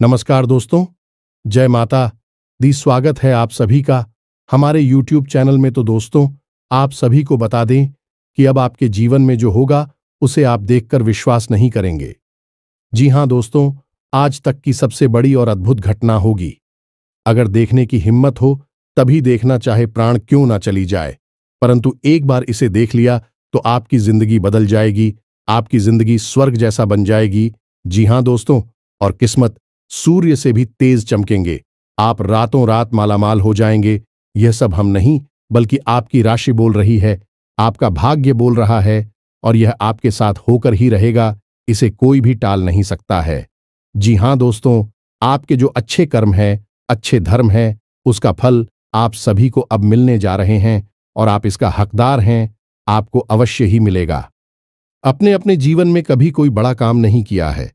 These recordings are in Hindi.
नमस्कार दोस्तों, जय माता दी। स्वागत है आप सभी का हमारे YouTube चैनल में। तो दोस्तों, आप सभी को बता दें कि अब आपके जीवन में जो होगा उसे आप देखकर विश्वास नहीं करेंगे। जी हां दोस्तों, आज तक की सबसे बड़ी और अद्भुत घटना होगी। अगर देखने की हिम्मत हो तभी देखना, चाहे प्राण क्यों ना चली जाए। परंतु एक बार इसे देख लिया तो आपकी जिंदगी बदल जाएगी, आपकी जिंदगी स्वर्ग जैसा बन जाएगी। जी हां दोस्तों, और किस्मत सूर्य से भी तेज चमकेंगे। आप रातों रात मालामाल हो जाएंगे। यह सब हम नहीं बल्कि आपकी राशि बोल रही है, आपका भाग्य बोल रहा है, और यह आपके साथ होकर ही रहेगा। इसे कोई भी टाल नहीं सकता है। जी हां दोस्तों, आपके जो अच्छे कर्म हैं, अच्छे धर्म हैं, उसका फल आप सभी को अब मिलने जा रहे हैं और आप इसका हकदार हैं। आपको अवश्य ही मिलेगा। अपने अपने जीवन में कभी कोई बड़ा काम नहीं किया है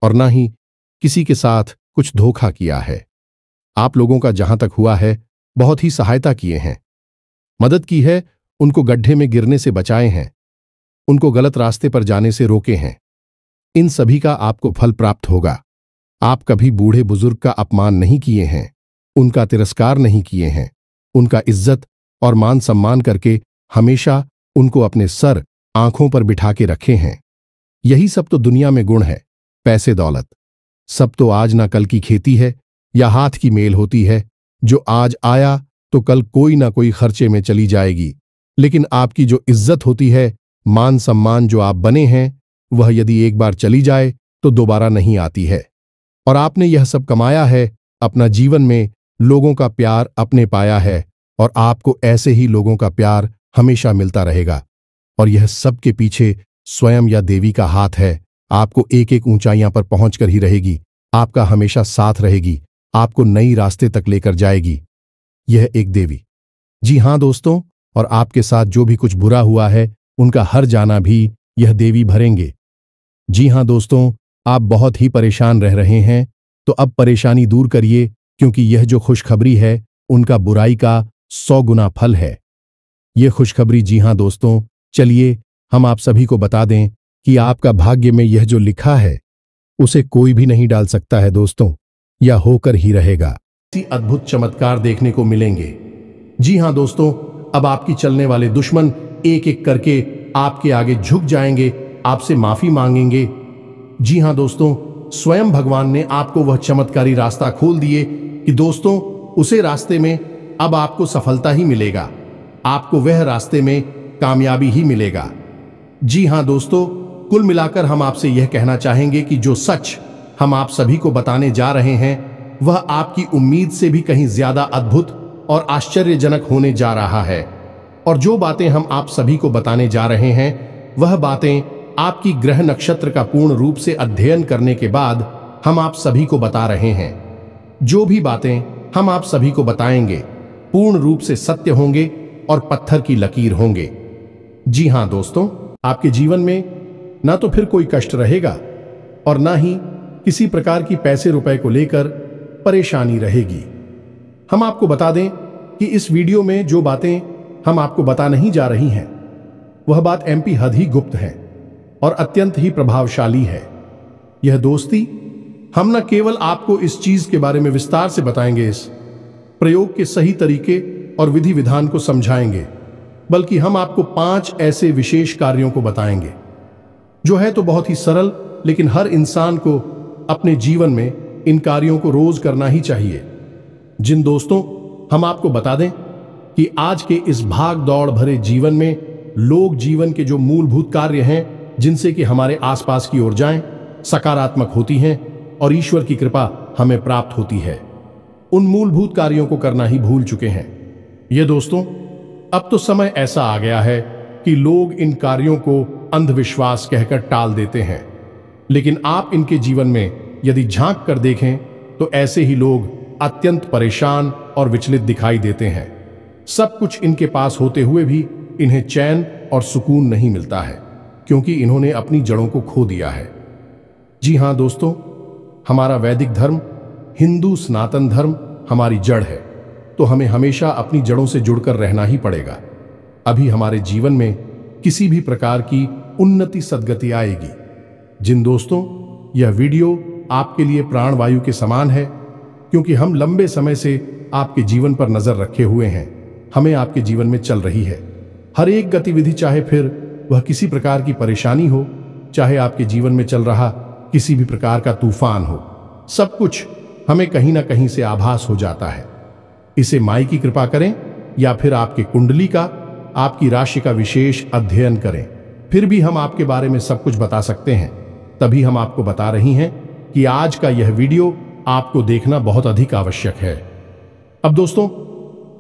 और ना ही किसी के साथ कुछ धोखा किया है। आप लोगों का जहां तक हुआ है बहुत ही सहायता किए हैं, मदद की है, उनको गड्ढे में गिरने से बचाए हैं, उनको गलत रास्ते पर जाने से रोके हैं। इन सभी का आपको फल प्राप्त होगा। आप कभी बूढ़े बुजुर्ग का अपमान नहीं किए हैं, उनका तिरस्कार नहीं किए हैं, उनका इज्जत और मान सम्मान करके हमेशा उनको अपने सर आंखों पर बिठा के रखे हैं। यही सब तो दुनिया में गुण है। पैसे दौलत सब तो आज ना कल की खेती है या हाथ की मेल होती है, जो आज आया तो कल कोई ना कोई खर्चे में चली जाएगी। लेकिन आपकी जो इज्जत होती है, मान सम्मान जो आप बने हैं, वह यदि एक बार चली जाए तो दोबारा नहीं आती है। और आपने यह सब कमाया है, अपना जीवन में लोगों का प्यार अपने पाया है, और आपको ऐसे ही लोगों का प्यार हमेशा मिलता रहेगा। और यह सब के पीछे स्वयं या देवी का हाथ है। आपको एक एक ऊंचाइयां पर पहुंचकर ही रहेगी, आपका हमेशा साथ रहेगी, आपको नई रास्ते तक लेकर जाएगी यह एक देवी। जी हां दोस्तों, और आपके साथ जो भी कुछ बुरा हुआ है उनका हर जाना भी यह देवी भरेंगे। जी हां दोस्तों, आप बहुत ही परेशान रह रहे हैं, तो अब परेशानी दूर करिए, क्योंकि यह जो खुशखबरी है उनका बुराई का 100 गुना फल है यह खुशखबरी। जी हां दोस्तों, चलिए हम आप सभी को बता दें कि आपका भाग्य में यह जो लिखा है उसे कोई भी नहीं डाल सकता है दोस्तों, यह होकर ही रहेगा। ऐसी अद्भुत चमत्कार देखने को मिलेंगे। जी हां दोस्तों, अब आपकी चलने वाले दुश्मन एक एक करके आपके आगे झुक जाएंगे, आपसे माफी मांगेंगे। जी हां दोस्तों, स्वयं भगवान ने आपको वह चमत्कारी रास्ता खोल दिए कि दोस्तों उसे रास्ते में अब आपको सफलता ही मिलेगा, आपको वह रास्ते में कामयाबी ही मिलेगा। जी हां दोस्तों, कुल मिलाकर हम आपसे यह कहना चाहेंगे कि जो सच हम आप सभी को बताने जा रहे हैं वह आपकी उम्मीद से भी कहीं ज्यादा अद्भुत और आश्चर्यजनक होने जा रहा है। और जो बातें हम आप सभी को बताने जा रहे हैं वह बातें आपकी ग्रह नक्षत्र का पूर्ण रूप से अध्ययन करने के बाद हम आप सभी को बता रहे हैं। जो भी बातें हम आप सभी को बताएंगे पूर्ण रूप से सत्य होंगे और पत्थर की लकीर होंगे। जी हां दोस्तों, आपके जीवन में ना तो फिर कोई कष्ट रहेगा और ना ही किसी प्रकार की पैसे रुपए को लेकर परेशानी रहेगी। हम आपको बता दें कि इस वीडियो में जो बातें हम आपको बता नहीं जा रही हैं वह बात MP हद ही गुप्त है और अत्यंत ही प्रभावशाली है। यह दोस्ती हम न केवल आपको इस चीज के बारे में विस्तार से बताएंगे, इस प्रयोग के सही तरीके और विधि विधान को समझाएंगे, बल्कि हम आपको 5 ऐसे विशेष कार्यों को बताएंगे जो है तो बहुत ही सरल, लेकिन हर इंसान को अपने जीवन में इन कार्यों को रोज करना ही चाहिए। जिन दोस्तों, हम आपको बता दें कि आज के इस भाग दौड़ भरे जीवन में लोग जीवन के जो मूलभूत कार्य हैं जिनसे कि हमारे आसपास की ऊर्जाएं सकारात्मक होती हैं और ईश्वर की कृपा हमें प्राप्त होती है, उन मूलभूत कार्यों को करना ही भूल चुके हैं। ये दोस्तों, अब तो समय ऐसा आ गया है कि लोग इन कार्यों को अंधविश्वास कहकर टाल देते हैं, लेकिन आप इनके जीवन में यदि झांक कर देखें तो ऐसे ही लोग अत्यंत परेशान और विचलित दिखाई देते हैं। सब कुछ इनके पास होते हुए भी इन्हें चैन और सुकून नहीं मिलता है, क्योंकि इन्होंने अपनी जड़ों को खो दिया है। जी हां दोस्तों, हमारा वैदिक धर्म, हिंदू सनातन धर्म हमारी जड़ है, तो हमें हमेशा अपनी जड़ों से जुड़कर रहना ही पड़ेगा। अभी हमारे जीवन में किसी भी प्रकार की उन्नति सद्गति आएगी। जिन दोस्तों यह वीडियो आपके लिए प्राणवायु के समान है, क्योंकि हम लंबे समय से आपके जीवन पर नजर रखे हुए हैं। हमें आपके जीवन में चल रही है हर एक गतिविधि, चाहे फिर वह किसी प्रकार की परेशानी हो, चाहे आपके जीवन में चल रहा किसी भी प्रकार का तूफान हो, सब कुछ हमें कहीं ना कहीं से आभास हो जाता है। इसे माई की कृपा करें या फिर आपके कुंडली का, आपकी राशि का विशेष अध्ययन करें, फिर भी हम आपके बारे में सब कुछ बता सकते हैं। तभी हम आपको बता रही हैं कि आज का यह वीडियो आपको देखना बहुत अधिक आवश्यक है। अब दोस्तों,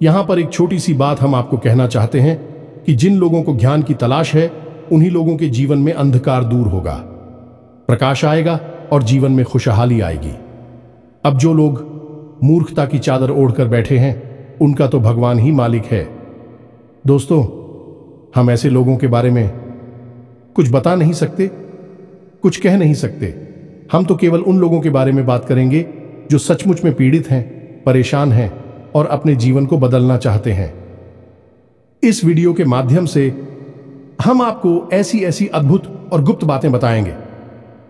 यहां पर एक छोटी सी बात हम आपको कहना चाहते हैं कि जिन लोगों को ज्ञान की तलाश है, उन्हीं लोगों के जीवन में अंधकार दूर होगा, प्रकाश आएगा और जीवन में खुशहाली आएगी। अब जो लोग मूर्खता की चादर ओढ़कर बैठे हैं, उनका तो भगवान ही मालिक है। दोस्तों, हम ऐसे लोगों के बारे में कुछ बता नहीं सकते, कुछ कह नहीं सकते। हम तो केवल उन लोगों के बारे में बात करेंगे जो सचमुच में पीड़ित हैं, परेशान हैं और अपने जीवन को बदलना चाहते हैं। इस वीडियो के माध्यम से हम आपको ऐसी ऐसी अद्भुत और गुप्त बातें बताएंगे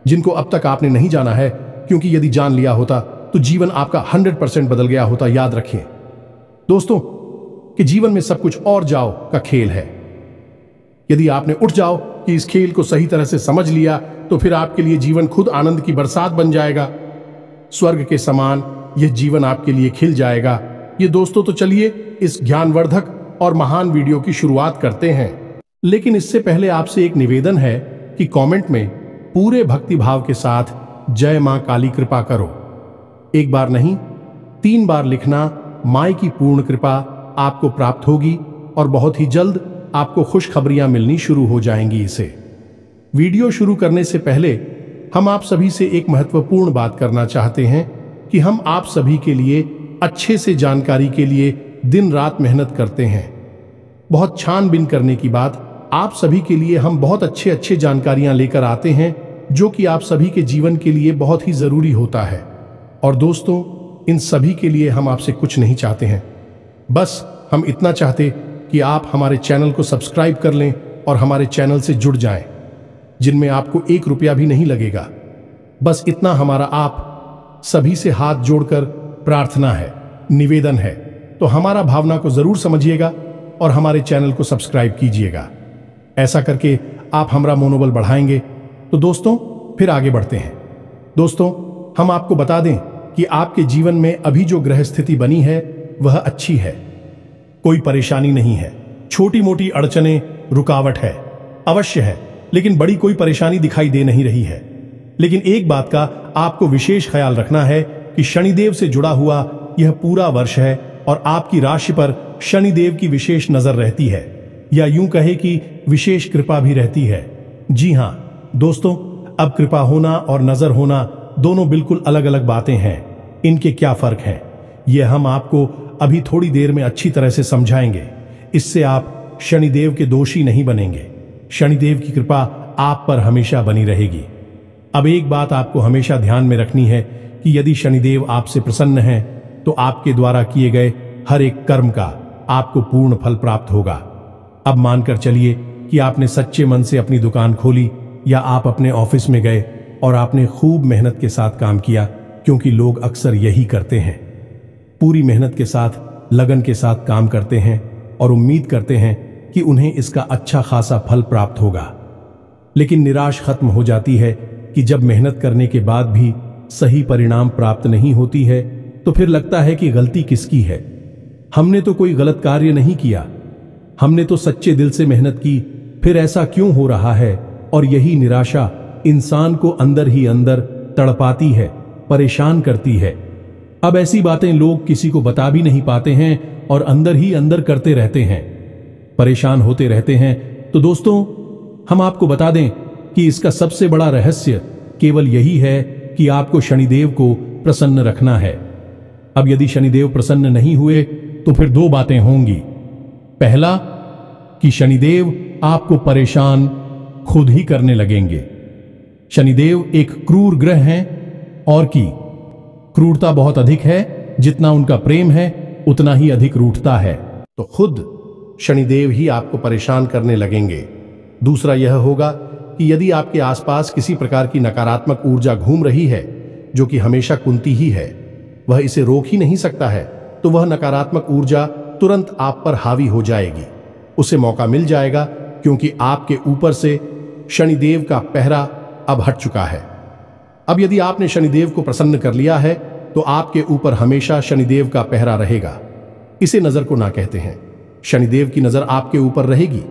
जिनको अब तक आपने नहीं जाना है, क्योंकि यदि जान लिया होता तो जीवन आपका 100% बदल गया होता। याद रखिए दोस्तों कि जीवन में सब कुछ और जाओ का खेल है। यदि आपने उठ जाओ कि इस खेल को सही तरह से समझ लिया, तो फिर आपके लिए जीवन खुद आनंद की बरसात बन जाएगा। स्वर्ग के समान यह जीवन आपके लिए खिल जाएगा। ये दोस्तों, तो चलिए इस ज्ञानवर्धक और महान वीडियो की शुरुआत करते हैं। लेकिन इससे पहले आपसे एक निवेदन है कि कमेंट में पूरे भक्ति भाव के साथ जय मां काली कृपा करो। एक बार नहीं, 3 बार लिखना। माई की पूर्ण कृपा आपको प्राप्त होगी और बहुत ही जल्द आपको खुशखबरियां मिलनी शुरू हो जाएंगी। इसे वीडियो शुरू करने से पहले हम आप सभी से एक महत्वपूर्ण बात करना चाहते हैं कि हम आप सभी के लिए अच्छे से जानकारी के लिए दिन रात मेहनत करते हैं। बहुत छानबीन करने की बात, आप सभी के लिए हम बहुत अच्छे जानकारियां लेकर आते हैं, जो कि आप सभी के जीवन के लिए बहुत ही जरूरी होता है। और दोस्तों, इन सभी के लिए हम आपसे कुछ नहीं चाहते हैं, बस हम इतना चाहते कि आप हमारे चैनल को सब्सक्राइब कर लें और हमारे चैनल से जुड़ जाएं, जिनमें आपको 1 रुपया भी नहीं लगेगा। बस इतना हमारा आप सभी से हाथ जोड़कर प्रार्थना है, निवेदन है। तो हमारा भावना को जरूर समझिएगा और हमारे चैनल को सब्सक्राइब कीजिएगा। ऐसा करके आप हमारा मनोबल बढ़ाएंगे। तो दोस्तों, फिर आगे बढ़ते हैं। दोस्तों, हम आपको बता दें कि आपके जीवन में अभी जो ग्रह स्थिति बनी है वह अच्छी है, कोई परेशानी नहीं है। छोटी मोटी अड़चने, रुकावट है, अवश्य है, लेकिन बड़ी कोई परेशानी दिखाई दे नहीं रही है। लेकिन एक बात का आपको विशेष ख्याल रखना है कि शनिदेव से जुड़ा हुआ यह पूरा वर्ष है और आपकी राशि पर शनिदेव की विशेष नजर रहती है, या यूं कहे कि विशेष कृपा भी रहती है। जी हां दोस्तों, अब कृपा होना और नजर होना दोनों बिल्कुल अलग अलग बातें हैं। इनके क्या फर्क है, यह हम आपको अभी थोड़ी देर में अच्छी तरह से समझाएंगे। इससे आप शनिदेव के दोषी नहीं बनेंगे। शनिदेव की कृपा आप पर हमेशा बनी रहेगी। अब एक बात आपको हमेशा ध्यान में रखनी है कि यदि शनिदेव आपसे प्रसन्न है तो आपके द्वारा किए गए हर एक कर्म का आपको पूर्ण फल प्राप्त होगा। अब मानकर चलिए कि आपने सच्चे मन से अपनी दुकान खोली, या आप अपने ऑफिस में गए और आपने खूब मेहनत के साथ काम किया, क्योंकि लोग अक्सर यही करते हैं, पूरी मेहनत के साथ, लगन के साथ काम करते हैं और उम्मीद करते हैं कि उन्हें इसका अच्छा खासा फल प्राप्त होगा। लेकिन निराश खत्म हो जाती है कि जब मेहनत करने के बाद भी सही परिणाम प्राप्त नहीं होती है, तो फिर लगता है कि गलती किसकी है। हमने तो कोई गलत कार्य नहीं किया, हमने तो सच्चे दिल से मेहनत की, फिर ऐसा क्यों हो रहा है। और यही निराशा इंसान को अंदर ही अंदर तड़पाती है, परेशान करती है। अब ऐसी बातें लोग किसी को बता भी नहीं पाते हैं और अंदर ही अंदर करते रहते हैं, परेशान होते रहते हैं। तो दोस्तों, हम आपको बता दें कि इसका सबसे बड़ा रहस्य केवल यही है कि आपको शनिदेव को प्रसन्न रखना है। अब यदि शनिदेव प्रसन्न नहीं हुए तो फिर 2 बातें होंगी। पहला कि शनिदेव आपको परेशान खुद ही करने लगेंगे। शनिदेव एक क्रूर ग्रह हैं और की क्रूरता बहुत अधिक है। जितना उनका प्रेम है उतना ही अधिक रूठता है। तो खुद शनिदेव ही आपको परेशान करने लगेंगे। दूसरा यह होगा कि यदि आपके आसपास किसी प्रकार की नकारात्मक ऊर्जा घूम रही है, जो कि हमेशा कुंती ही है, वह इसे रोक ही नहीं सकता है, तो वह नकारात्मक ऊर्जा तुरंत आप पर हावी हो जाएगी। उसे मौका मिल जाएगा क्योंकि आपके ऊपर से शनिदेव का पहरा अब हट चुका है। अब यदि आपने शनिदेव को प्रसन्न कर लिया है तो आपके ऊपर हमेशा शनिदेव का पहरा रहेगा। इसे नजर को ना कहते हैं। शनिदेव की नजर आपके ऊपर रहेगी,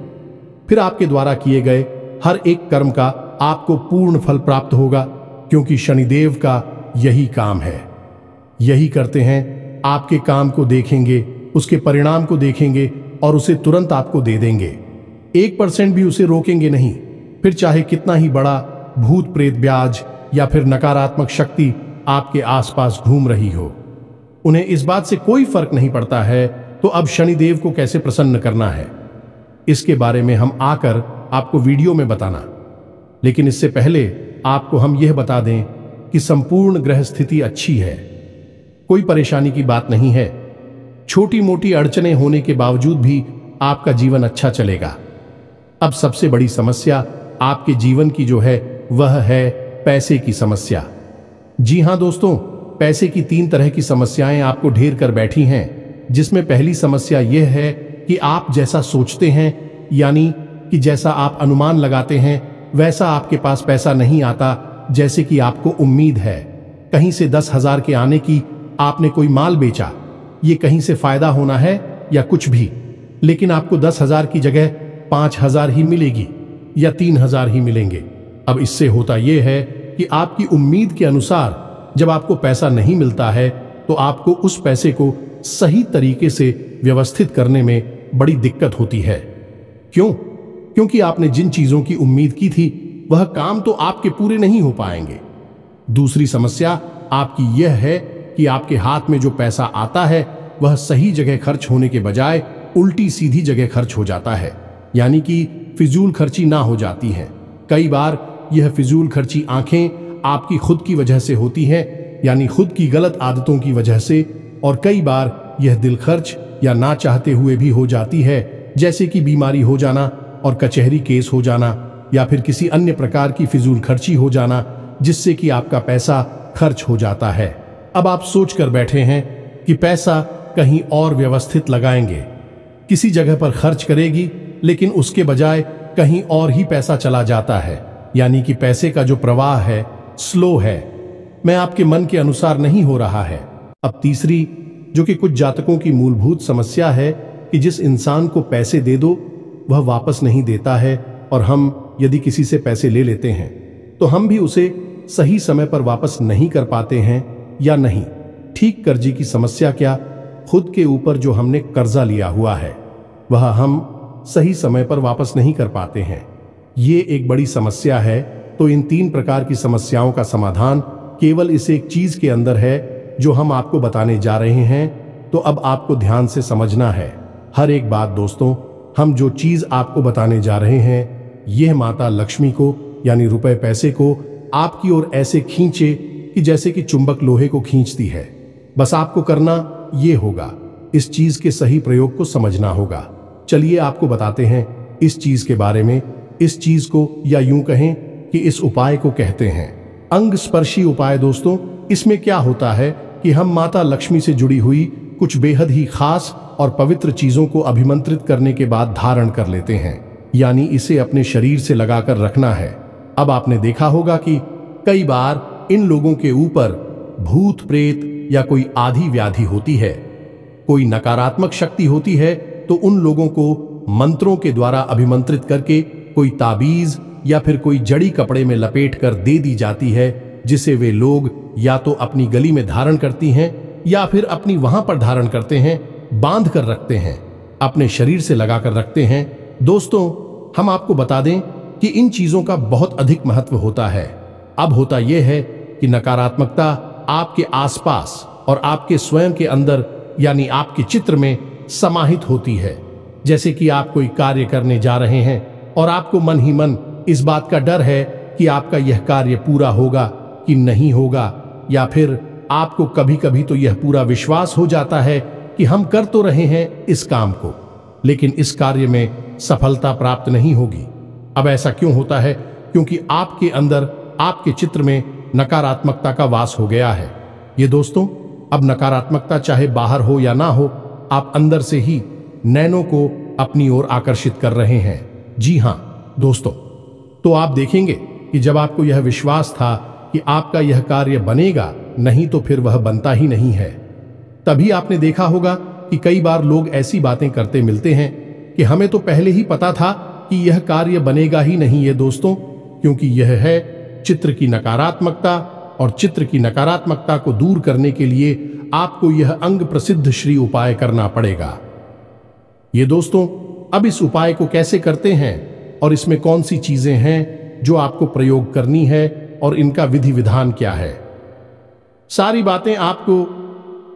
फिर आपके द्वारा किए गए हर एक कर्म का आपको पूर्ण फल प्राप्त होगा, क्योंकि शनिदेव का यही काम है। यही करते हैं, आपके काम को देखेंगे, उसके परिणाम को देखेंगे और उसे तुरंत आपको दे देंगे। 1% भी उसे रोकेंगे नहीं, फिर चाहे कितना ही बड़ा भूत प्रेत ब्याज या फिर नकारात्मक शक्ति आपके आसपास घूम रही हो। उन्हें इस बात से कोई फर्क नहीं पड़ता है तो अब शनिदेव को कैसे प्रसन्न करना है, इसके बारे में हम आकर आपको वीडियो में बताना। लेकिन इससे पहले आपको हम यह बता दें कि संपूर्ण ग्रह स्थिति अच्छी है, कोई परेशानी की बात नहीं है। छोटी मोटी अड़चनें होने के बावजूद भी आपका जीवन अच्छा चलेगा। अब सबसे बड़ी समस्या आपके जीवन की जो है वह है पैसे की समस्या। जी हां दोस्तों, पैसे की 3 तरह की समस्याएं आपको ढेर कर बैठी हैं, जिसमें पहली समस्या यह है कि आप जैसा सोचते हैं, यानी कि जैसा आप अनुमान लगाते हैं वैसा आपके पास पैसा नहीं आता जैसे कि आपको उम्मीद है। कहीं से 10,000 के आने की आपने कोई माल बेचा, ये कहीं से फायदा होना है या कुछ भी, लेकिन आपको 10,000 की जगह 5,000 ही मिलेगी या 3,000 ही मिलेंगे। अब इससे होता यह है कि आपकी उम्मीद के अनुसार जब आपको पैसा नहीं मिलता है तो आपको उस पैसे को सही तरीके से व्यवस्थित करने में बड़ी दिक्कत होती है। क्यों? क्योंकि आपने जिन चीजों की उम्मीद की थी वह काम तो आपके पूरे नहीं हो पाएंगे। दूसरी समस्या आपकी यह है कि आपके हाथ में जो पैसा आता है वह सही जगह खर्च होने के बजाय उल्टी सीधी जगह खर्च हो जाता है, यानी कि फिजूल खर्ची ना हो जाती है। कई बार यह फिजूल खर्ची आंखें आपकी खुद की वजह से होती है, यानी खुद की गलत आदतों की वजह से, और कई बार यह दिल खर्च या ना चाहते हुए भी हो जाती है, जैसे कि बीमारी हो जाना और कचहरी केस हो जाना या फिर किसी अन्य प्रकार की फिजूल खर्ची हो जाना, जिससे कि आपका पैसा खर्च हो जाता है। अब आप सोच कर बैठे हैं कि पैसा कहीं और व्यवस्थित लगाएंगे, किसी जगह पर खर्च करेगी, लेकिन उसके बजाय कहीं और ही पैसा चला जाता है, यानी कि पैसे का जो प्रवाह है स्लो है, मैं आपके मन के अनुसार नहीं हो रहा है। अब तीसरी, जो कि कुछ जातकों की मूलभूत समस्या है, कि जिस इंसान को पैसे दे दो वह वापस नहीं देता है, और हम यदि किसी से पैसे ले लेते हैं तो हम भी उसे सही समय पर वापस नहीं कर पाते हैं या नहीं। ठीक कर्जे की समस्या क्या, खुद के ऊपर जो हमने कर्जा लिया हुआ है वह हम सही समय पर वापस नहीं कर पाते हैं, ये एक बड़ी समस्या है। तो इन 3 प्रकार की समस्याओं का समाधान केवल इस एक चीज के अंदर है जो हम आपको बताने जा रहे हैं। तो अब आपको ध्यान से समझना है हर एक बात। दोस्तों, हम जो चीज आपको बताने जा रहे हैं यह माता लक्ष्मी को, यानी रुपए पैसे को आपकी ओर ऐसे खींचे कि जैसे कि चुंबक लोहे को खींचती है। बस आपको करना यह होगा, इस चीज के सही प्रयोग को समझना होगा। चलिए आपको बताते हैं इस चीज के बारे में। इस चीज को, या यूं कहें कि इस उपाय को कहते हैं अंग स्पर्शी उपाय। दोस्तों, इसमें क्या होता है कि हम माता लक्ष्मी से जुड़ी हुई कुछ बेहद ही खास और पवित्र चीजों को अभिमंत्रित करने के बाद धारण कर लेते हैं, यानी इसे अपने शरीर से लगाकर रखना है। अब आपने देखा होगा कि कई बार इन लोगों के ऊपर भूत प्रेत या कोई आधी व्याधि होती है, कोई नकारात्मक शक्ति होती है, तो उन लोगों को मंत्रों के द्वारा अभिमंत्रित करके कोई ताबीज या फिर कोई जड़ी कपड़े में लपेट कर दे दी जाती है, जिसे वे लोग या तो अपनी गली में धारण करती हैं या फिर अपनी वहां पर धारण करते हैं, बांध कर रखते हैं, अपने शरीर से लगाकर रखते हैं। दोस्तों, हम आपको बता दें कि इन चीजों का बहुत अधिक महत्व होता है। अब होता यह है कि नकारात्मकता आपके आसपास और आपके स्वयं के अंदर, यानी आपके चित्र में समाहित होती है। जैसे कि आप कोई कार्य करने जा रहे हैं और आपको मन ही मन इस बात का डर है कि आपका यह कार्य पूरा होगा कि नहीं होगा, या फिर आपको कभी कभी तो यह पूरा विश्वास हो जाता है कि हम कर तो रहे हैं इस काम को, लेकिन इस कार्य में सफलता प्राप्त नहीं होगी। अब ऐसा क्यों होता है? क्योंकि आपके अंदर, आपके चित्र में नकारात्मकता का वास हो गया है। ये दोस्तों, अब नकारात्मकता चाहे बाहर हो या ना हो, आप अंदर से ही नैनों को अपनी ओर आकर्षित कर रहे हैं। जी हां दोस्तों, तो आप देखेंगे कि जब आपको यह विश्वास था कि आपका यह कार्य बनेगा, नहीं तो फिर वह बनता ही नहीं है, तभी आपने देखा होगा कि कई बार लोग ऐसी बातें करते मिलते हैं कि हमें तो पहले ही पता था कि यह कार्य बनेगा ही नहीं। ये दोस्तों, क्योंकि यह है चित्र की नकारात्मकता, और चित्र की नकारात्मकता को दूर करने के लिए आपको यह अंग प्रसिद्ध श्री उपाय करना पड़ेगा। ये दोस्तों, अब इस उपाय को कैसे करते हैं और इसमें कौन सी चीजें हैं जो आपको प्रयोग करनी है और इनका विधि विधान क्या है, सारी बातें आपको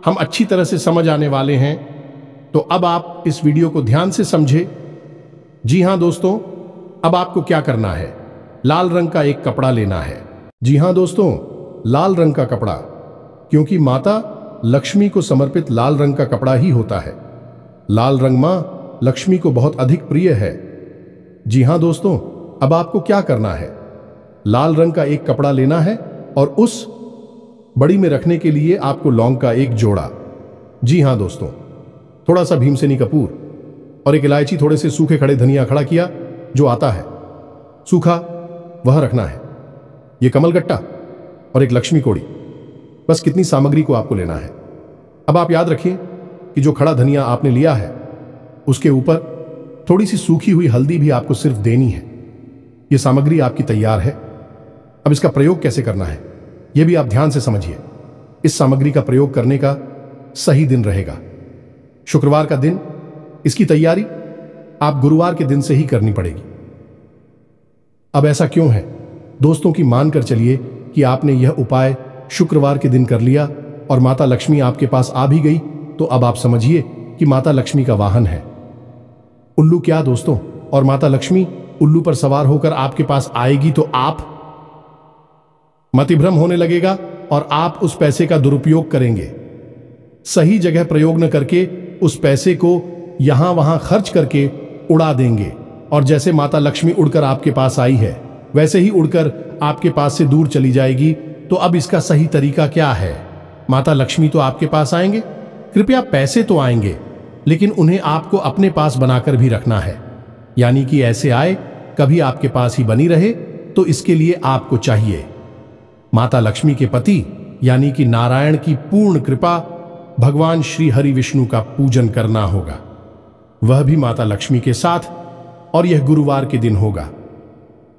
हम अच्छी तरह से समझ आने वाले हैं। तो अब आप इस वीडियो को ध्यान से समझे। जी हां दोस्तों, अब आपको क्या करना है, लाल रंग का एक कपड़ा लेना है। जी हां दोस्तों, लाल रंग का कपड़ा, क्योंकि माता लक्ष्मी को समर्पित लाल रंग का कपड़ा ही होता है। लाल रंग मां लक्ष्मी को बहुत अधिक प्रिय है। जी हां दोस्तों, अब आपको क्या करना है, लाल रंग का एक कपड़ा लेना है और उस बड़ी में रखने के लिए आपको लौंग का एक जोड़ा, जी हां दोस्तों, थोड़ा सा भीमसेनी कपूर और एक इलायची, थोड़े से सूखे खड़े धनिया खड़ा किया जो आता है सूखा, वह रखना है। यह कमलगट्टा और एक लक्ष्मी कोड़ी, बस कितनी सामग्री को आपको लेना है। अब आप याद रखिए कि जो खड़ा धनिया आपने लिया है उसके ऊपर थोड़ी सी सूखी हुई हल्दी भी आपको सिर्फ देनी है। यह सामग्री आपकी तैयार है। अब इसका प्रयोग कैसे करना है यह भी आप ध्यान से समझिए। इस सामग्री का प्रयोग करने का सही दिन रहेगा शुक्रवार का दिन। इसकी तैयारी आप गुरुवार के दिन से ही करनी पड़ेगी। अब ऐसा क्यों है दोस्तों कि मानकर चलिए कि आपने यह उपाय शुक्रवार के दिन कर लिया और माता लक्ष्मी आपके पास आ भी गई, तो अब आप समझिए कि माता लक्ष्मी का वाहन है उल्लू। क्या दोस्तों, और माता लक्ष्मी उल्लू पर सवार होकर आपके पास आएगी तो आप मतिभ्रम होने लगेगा और आप उस पैसे का दुरुपयोग करेंगे। सही जगह प्रयोग न करके उस पैसे को यहां वहां खर्च करके उड़ा देंगे, और जैसे माता लक्ष्मी उड़कर आपके पास आई है वैसे ही उड़कर आपके पास से दूर चली जाएगी। तो अब इसका सही तरीका क्या है, माता लक्ष्मी तो आपके पास आएंगे, कृपया पैसे तो आएंगे, लेकिन उन्हें आपको अपने पास बनाकर भी रखना है, यानी कि ऐसे आए कभी आपके पास ही बनी रहे। तो इसके लिए आपको चाहिए माता लक्ष्मी के पति यानी कि नारायण की पूर्ण कृपा, भगवान श्री हरि विष्णु का पूजन करना होगा, वह भी माता लक्ष्मी के साथ, और यह गुरुवार के दिन होगा।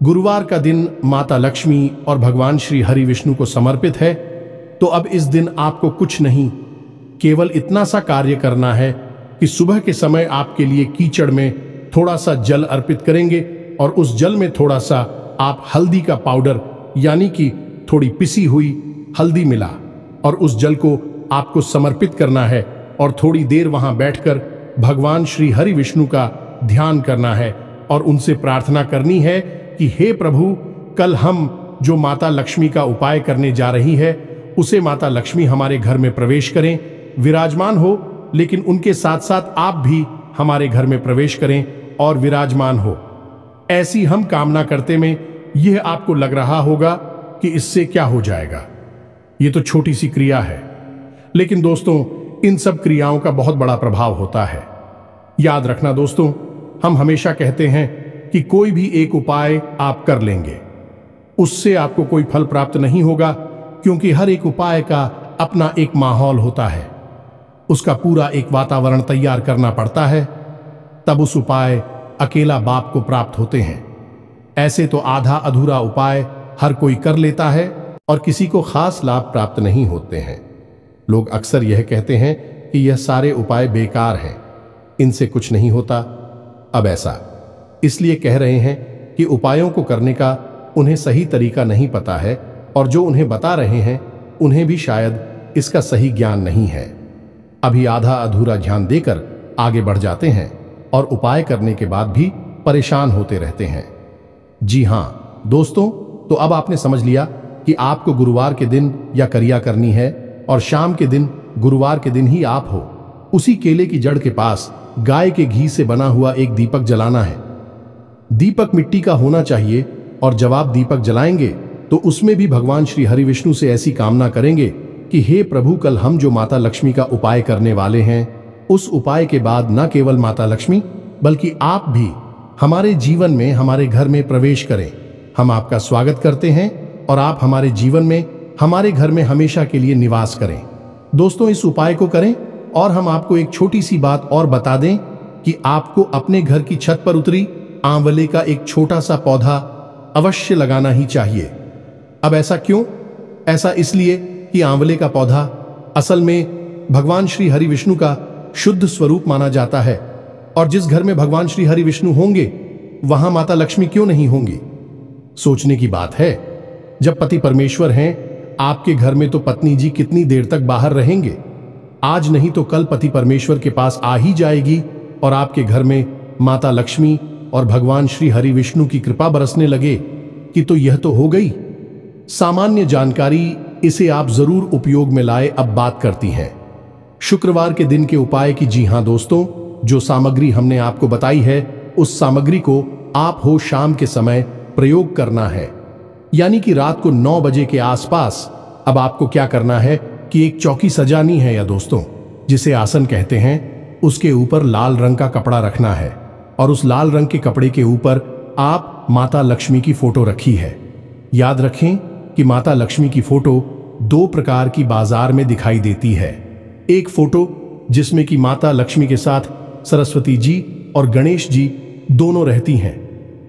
गुरुवार का दिन माता लक्ष्मी और भगवान श्री हरि विष्णु को समर्पित है। तो अब इस दिन आपको कुछ नहीं, केवल इतना सा कार्य करना है कि सुबह के समय आपके लिए कीचड़ में थोड़ा सा जल अर्पित करेंगे और उस जल में थोड़ा सा आप हल्दी का पाउडर यानी कि थोड़ी पिसी हुई हल्दी मिला और उस जल को आपको समर्पित करना है और थोड़ी देर वहां बैठकर भगवान श्री हरि विष्णु का ध्यान करना है और उनसे प्रार्थना करनी है कि हे प्रभु, कल हम जो माता लक्ष्मी का उपाय करने जा रही है उसे माता लक्ष्मी हमारे घर में प्रवेश करें, विराजमान हो, लेकिन उनके साथ साथ आप भी हमारे घर में प्रवेश करें और विराजमान हो। ऐसी हम कामना करते में यह आपको लग रहा होगा कि इससे क्या हो जाएगा, ये तो छोटी सी क्रिया है, लेकिन दोस्तों इन सब क्रियाओं का बहुत बड़ा प्रभाव होता है। याद रखना दोस्तों, हम हमेशा कहते हैं कि कोई भी एक उपाय आप कर लेंगे उससे आपको कोई फल प्राप्त नहीं होगा, क्योंकि हर एक उपाय का अपना एक माहौल होता है, उसका पूरा एक वातावरण तैयार करना पड़ता है, तब उस उपाय अकेला बाप को प्राप्त होते हैं। ऐसे तो आधा अधूरा उपाय हर कोई कर लेता है और किसी को खास लाभ प्राप्त नहीं होते हैं। लोग अक्सर यह कहते हैं कि यह सारे उपाय बेकार हैं, इनसे कुछ नहीं होता। अब ऐसा इसलिए कह रहे हैं कि उपायों को करने का उन्हें सही तरीका नहीं पता है, और जो उन्हें बता रहे हैं उन्हें भी शायद इसका सही ज्ञान नहीं है। अभी आधा अधूरा ध्यान देकर आगे बढ़ जाते हैं और उपाय करने के बाद भी परेशान होते रहते हैं। जी हां दोस्तों, तो अब आपने समझ लिया कि आपको गुरुवार के दिन या क्रिया करनी है और शाम के दिन गुरुवार के दिन ही आप हो उसी केले की जड़ के पास गाय के घी से बना हुआ एक दीपक जलाना है। दीपक मिट्टी का होना चाहिए और जब आप दीपक जलाएंगे तो उसमें भी भगवान श्री हरि विष्णु से ऐसी कामना करेंगे कि हे प्रभु, कल हम जो माता लक्ष्मी का उपाय करने वाले हैं, उस उपाय के बाद न केवल माता लक्ष्मी बल्कि आप भी हमारे जीवन में, हमारे घर में प्रवेश करें। हम आपका स्वागत करते हैं और आप हमारे जीवन में, हमारे घर में हमेशा के लिए निवास करें। दोस्तों, इस उपाय को करें और हम आपको एक छोटी सी बात और बता दें कि आपको अपने घर की छत पर उतरी आंवले का एक छोटा सा पौधा अवश्य लगाना ही चाहिए। अब ऐसा क्यों? ऐसा इसलिए कि आंवले का पौधा असल में भगवान श्री हरि विष्णु का शुद्ध स्वरूप माना जाता है, और जिस घर में भगवान श्री हरि विष्णु होंगे वहां माता लक्ष्मी क्यों नहीं होंगी? सोचने की बात है। जब पति परमेश्वर हैं आपके घर में, तो पत्नी जी कितनी देर तक बाहर रहेंगे? आज नहीं तो कल पति परमेश्वर के पास आ ही जाएगी और आपके घर में माता लक्ष्मी और भगवान श्री हरि विष्णु की कृपा बरसने लगे कि तो यह तो हो गई सामान्य जानकारी, इसे आप जरूर उपयोग में लाए। अब बात करती हैं शुक्रवार के दिन के उपाय की। जी हां दोस्तों, जो सामग्री हमने आपको बताई है, उस सामग्री को आप हो शाम के समय प्रयोग करना है, यानी कि रात को 9 बजे के आसपास। अब आपको क्या करना है कि एक चौकी सजानी है, या दोस्तों जिसे आसन कहते हैं, उसके ऊपर लाल रंग का कपड़ा रखना है, और उस लाल रंग के कपड़े के ऊपर आप माता लक्ष्मी की फोटो रखी है। याद रखें कि माता लक्ष्मी की फोटो 2 प्रकार की बाजार में दिखाई देती है। एक फोटो जिसमें कि माता लक्ष्मी के साथ सरस्वती जी और गणेश जी दोनों रहती हैं।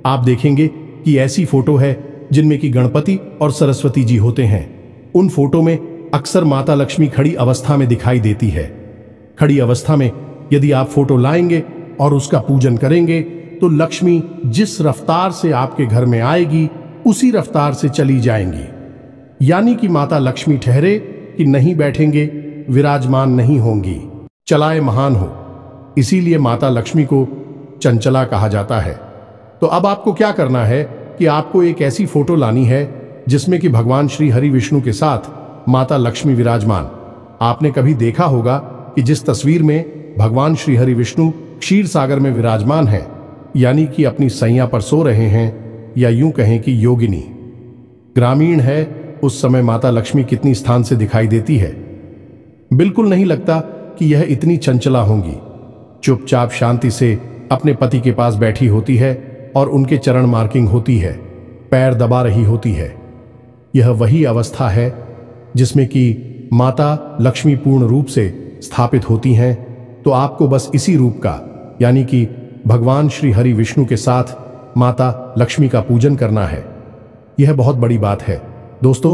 आप देखेंगे कि ऐसी फोटो है जिनमें कि गणपति और सरस्वती जी होते हैं। उन फोटो में अक्सर माता लक्ष्मी खड़ी अवस्था में दिखाई देती है। खड़ी अवस्था में यदि आप फोटो लाएंगे और उसका पूजन करेंगे तो लक्ष्मी जिस रफ्तार से आपके घर में आएगी उसी रफ्तार से चली जाएंगी, यानी कि माता लक्ष्मी ठहरे कि नहीं बैठेंगे, विराजमान नहीं होंगी, चलाए महान हो। इसीलिए माता लक्ष्मी को चंचला कहा जाता है। तो अब आपको क्या करना है कि आपको एक ऐसी फोटो लानी है जिसमें कि भगवान श्री हरि विष्णु के साथ माता लक्ष्मी विराजमान। आपने कभी देखा होगा कि जिस तस्वीर में भगवान श्री हरि विष्णु क्षीर सागर में विराजमान है, यानी कि अपनी सैया पर सो रहे हैं, या यूं कहें कि योगिनी ग्रामीण है, उस समय माता लक्ष्मी कितनी स्थान से दिखाई देती है। बिल्कुल नहीं लगता कि यह इतनी चंचला होंगी। चुपचाप शांति से अपने पति के पास बैठी होती है और उनके चरण मार्किंग होती है, पैर दबा रही होती है। यह वही अवस्था है जिसमें कि माता लक्ष्मी पूर्ण रूप से स्थापित होती हैं। तो आपको बस इसी रूप का, यानी कि भगवान श्री हरि विष्णु के साथ माता लक्ष्मी का पूजन करना है। यह बहुत बड़ी बात है दोस्तों।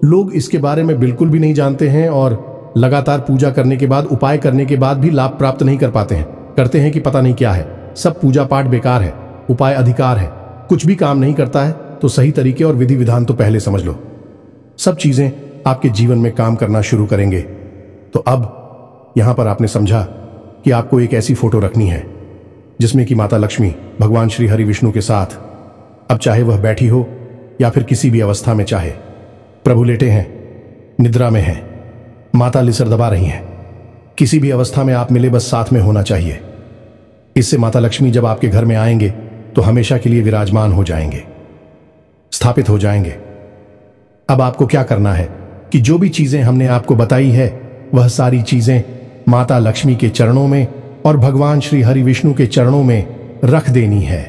लोग इसके बारे में बिल्कुल भी नहीं जानते हैं और लगातार पूजा करने के बाद, उपाय करने के बाद भी लाभ प्राप्त नहीं कर पाते हैं। करते हैं कि पता नहीं क्या है, सब पूजा पाठ बेकार है, उपाय अधिकार है, कुछ भी काम नहीं करता है। तो सही तरीके और विधि विधान तो पहले समझ लो, सब चीजें आपके जीवन में काम करना शुरू करेंगे। तो अब यहां पर आपने समझा कि आपको एक ऐसी फोटो रखनी है जिसमें कि माता लक्ष्मी भगवान श्री हरि विष्णु के साथ, अब चाहे वह बैठी हो या फिर किसी भी अवस्था में, चाहे प्रभु लेटे हैं, निद्रा में हैं, माता लिसर दबा रही हैं, किसी भी अवस्था में आप मिले, बस साथ में होना चाहिए। इससे माता लक्ष्मी जब आपके घर में आएंगे तो हमेशा के लिए विराजमान हो जाएंगे, स्थापित हो जाएंगे। अब आपको क्या करना है कि जो भी चीजें हमने आपको बताई है, वह सारी चीजें माता लक्ष्मी के चरणों में और भगवान श्री हरि विष्णु के चरणों में रख देनी है।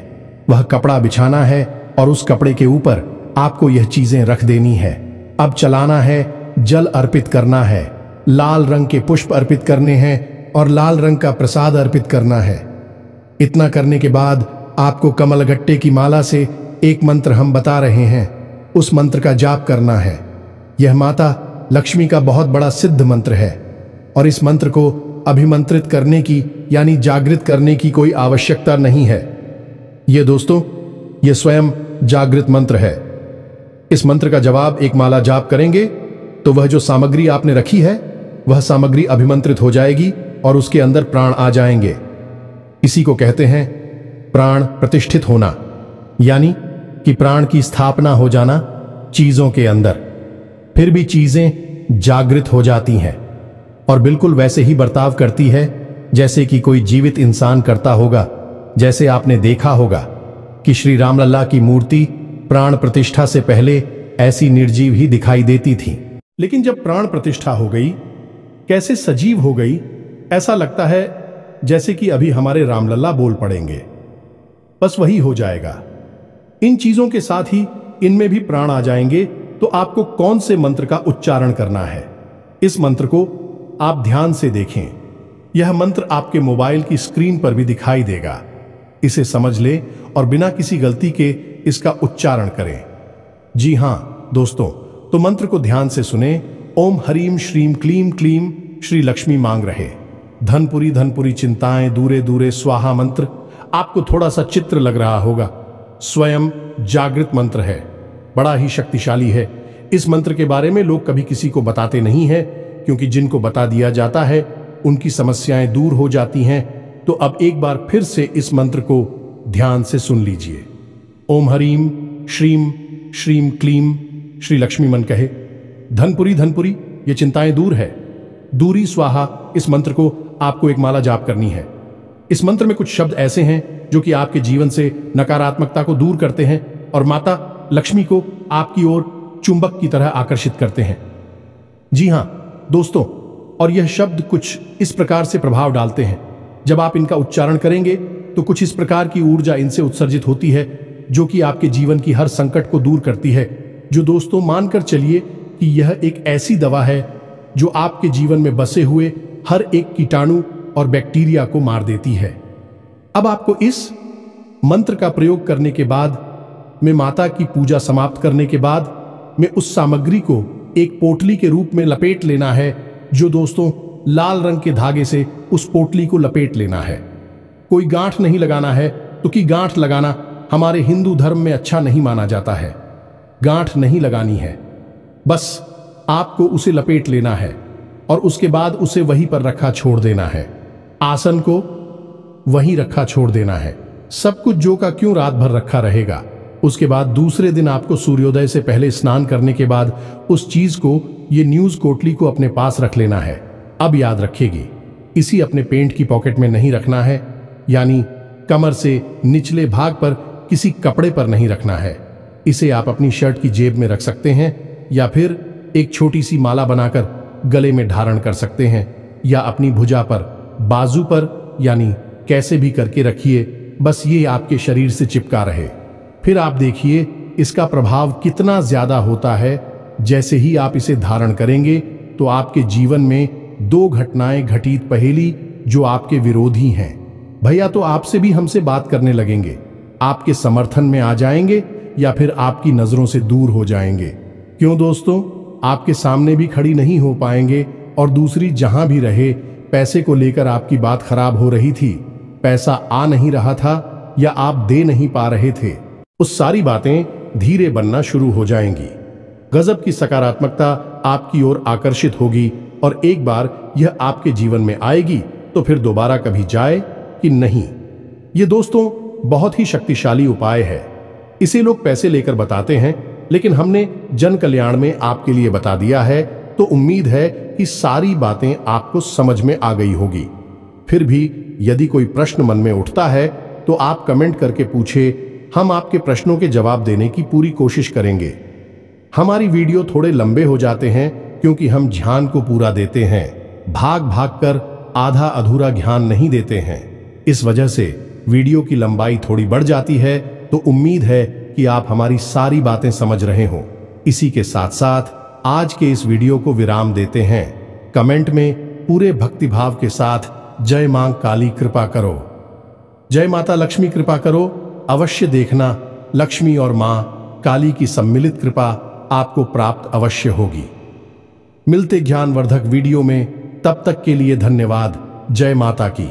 वह कपड़ा बिछाना है और उस कपड़े के ऊपर आपको यह चीजें रख देनी है। अब चलाना है, जल अर्पित करना है, लाल रंग के पुष्प अर्पित करने हैं और लाल रंग का प्रसाद अर्पित करना है। इतना करने के बाद आपको कमलगट्टे की माला से एक मंत्र हम बता रहे हैं, उस मंत्र का जाप करना है। यह माता लक्ष्मी का बहुत बड़ा सिद्ध मंत्र है और इस मंत्र को अभिमंत्रित करने की, यानी जागृत करने की कोई आवश्यकता नहीं है। यह दोस्तों, यह स्वयं जागृत मंत्र है। इस मंत्र का जवाब एक माला जाप करेंगे तो वह जो सामग्री आपने रखी है, वह सामग्री अभिमंत्रित हो जाएगी और उसके अंदर प्राण आ जाएंगे। इसी को कहते हैं प्राण प्रतिष्ठित होना, यानी कि प्राण की स्थापना हो जाना चीजों के अंदर। फिर भी चीजें जागृत हो जाती हैं और बिल्कुल वैसे ही बर्ताव करती है जैसे कि कोई जीवित इंसान करता होगा। जैसे आपने देखा होगा कि श्री रामलला की मूर्ति प्राण प्रतिष्ठा से पहले ऐसी निर्जीव ही दिखाई देती थीं। लेकिन जब प्राण प्रतिष्ठा हो गई, कैसे सजीव हो गई, ऐसा लगता है जैसे कि अभी हमारे रामलला बोल पड़ेंगे। बस वही हो जाएगा। इन चीजों के साथ ही इनमें भी प्राण आ जाएंगे। तो आपको कौन से मंत्र का उच्चारण करना है, इस मंत्र को आप ध्यान से देखें। यह मंत्र आपके मोबाइल की स्क्रीन पर भी दिखाई देगा। इसे समझ ले और बिना किसी गलती के इसका उच्चारण करें। जी हां दोस्तों, तो मंत्र को ध्यान से सुने। ओम हरीम श्रीम क्लीम क्लीम श्री लक्ष्मी मांग रहे, धनपुरी धनपुरी चिंताएं दूरे दूरे स्वाहा। मंत्र आपको थोड़ा सा चित्र लग रहा होगा, स्वयं जागृत मंत्र है, बड़ा ही शक्तिशाली है। इस मंत्र के बारे में लोग कभी किसी को बताते नहीं है, क्योंकि जिनको बता दिया जाता है उनकी समस्याएं दूर हो जाती हैं। तो अब एक बार फिर से इस मंत्र को ध्यान से सुन लीजिए। ओम हरीम श्रीम श्रीम क्लीम श्री लक्ष्मी मन कहे, धनपुरी धनपुरी ये चिंताएं दूर है, दूरी स्वाहा। इस मंत्र को आपको एक माला जाप करनी है। इस मंत्र में कुछ शब्द ऐसे हैं जो कि आपके जीवन से नकारात्मकता को दूर करते हैं और माता लक्ष्मी को आपकी ओर चुंबक की तरह आकर्षित करते हैं। जी हां दोस्तों, और यह शब्द कुछ इस प्रकार से प्रभाव डालते हैं, जब आप इनका उच्चारण करेंगे तो कुछ इस प्रकार की ऊर्जा इनसे उत्सर्जित होती है जो कि आपके जीवन की हर संकट को दूर करती है। जो दोस्तों मानकर चलिए कि यह एक ऐसी दवा है जो आपके जीवन में बसे हुए हर एक कीटाणु और बैक्टीरिया को मार देती है। अब आपको इस मंत्र का प्रयोग करने के बाद में, माता की पूजा समाप्त करने के बाद में, उस सामग्री को एक पोटली के रूप में लपेट लेना है। जो दोस्तों लाल रंग के धागे से उस पोटली को लपेट लेना है। कोई गांठ नहीं लगाना है, क्योंकि गांठ लगाना हमारे हिंदू धर्म में अच्छा नहीं माना जाता है। गांठ नहीं लगानी है, बस आपको उसे लपेट लेना है और उसके बाद उसे वहीं पर रखा छोड़ देना है। आसन को वहीं रखा छोड़ देना है। सब कुछ जो का क्यों रात भर रखा रहेगा। उसके बाद दूसरे दिन आपको सूर्योदय से पहले स्नान करने के बाद उस चीज को, ये न्यूज कोटली को अपने पास रख लेना है। अब याद रखेगी, इसी अपने पेंट की पॉकेट में नहीं रखना है, यानी कमर से निचले भाग पर किसी कपड़े पर नहीं रखना है। इसे आप अपनी शर्ट की जेब में रख सकते हैं या फिर एक छोटी सी माला बनाकर गले में धारण कर सकते हैं, या अपनी भुजा पर, बाजू पर, यानी कैसे भी करके रखिए, बस ये आपके शरीर से चिपका रहे। फिर आप देखिए इसका प्रभाव कितना ज्यादा होता है। जैसे ही आप इसे धारण करेंगे तो आपके जीवन में दो घटनाएं घटित पहेली जो आपके विरोधी हैं, भैया तो आपसे भी हमसे बात करने लगेंगे, आपके समर्थन में आ जाएंगे या फिर आपकी नजरों से दूर हो जाएंगे। क्यों दोस्तों, आपके सामने भी खड़ी नहीं हो पाएंगे। और दूसरी, जहां भी रहे, पैसे को लेकर आपकी बात खराब हो रही थी, पैसा आ नहीं रहा था या आप दे नहीं पा रहे थे, उस सारी बातें धीरे बनना शुरू हो जाएंगी। गजब की सकारात्मकता आपकी ओर आकर्षित होगी और एक बार यह आपके जीवन में आएगी तो फिर दोबारा कभी जाए कि नहीं। ये दोस्तों बहुत ही शक्तिशाली उपाय है। इसे लोग पैसे लेकर बताते हैं, लेकिन हमने जन कल्याण में आपके लिए बता दिया है, तो उम्मीद है कि सारी बातें आपको समझ में आ गई होगी। फिर भी यदि कोई प्रश्न मन में उठता है तो आप कमेंट करके पूछे, हम आपके प्रश्नों के जवाब देने की पूरी कोशिश करेंगे। हमारी वीडियो थोड़े लंबे हो जाते हैं क्योंकि हम ध्यान को पूरा देते हैं, भाग भाग कर आधा अधूरा ज्ञान नहीं देते हैं। इस वजह से वीडियो की लंबाई थोड़ी बढ़ जाती है। तो उम्मीद है कि आप हमारी सारी बातें समझ रहे हो। इसी के साथ साथ आज के इस वीडियो को विराम देते हैं। कमेंट में पूरे भक्तिभाव के साथ जय मां काली कृपा करो, जय माता लक्ष्मी कृपा करो अवश्य देखना। लक्ष्मी और मां काली की सम्मिलित कृपा आपको प्राप्त अवश्य होगी। मिलते ज्ञानवर्धक वीडियो में, तब तक के लिए धन्यवाद। जय माता की।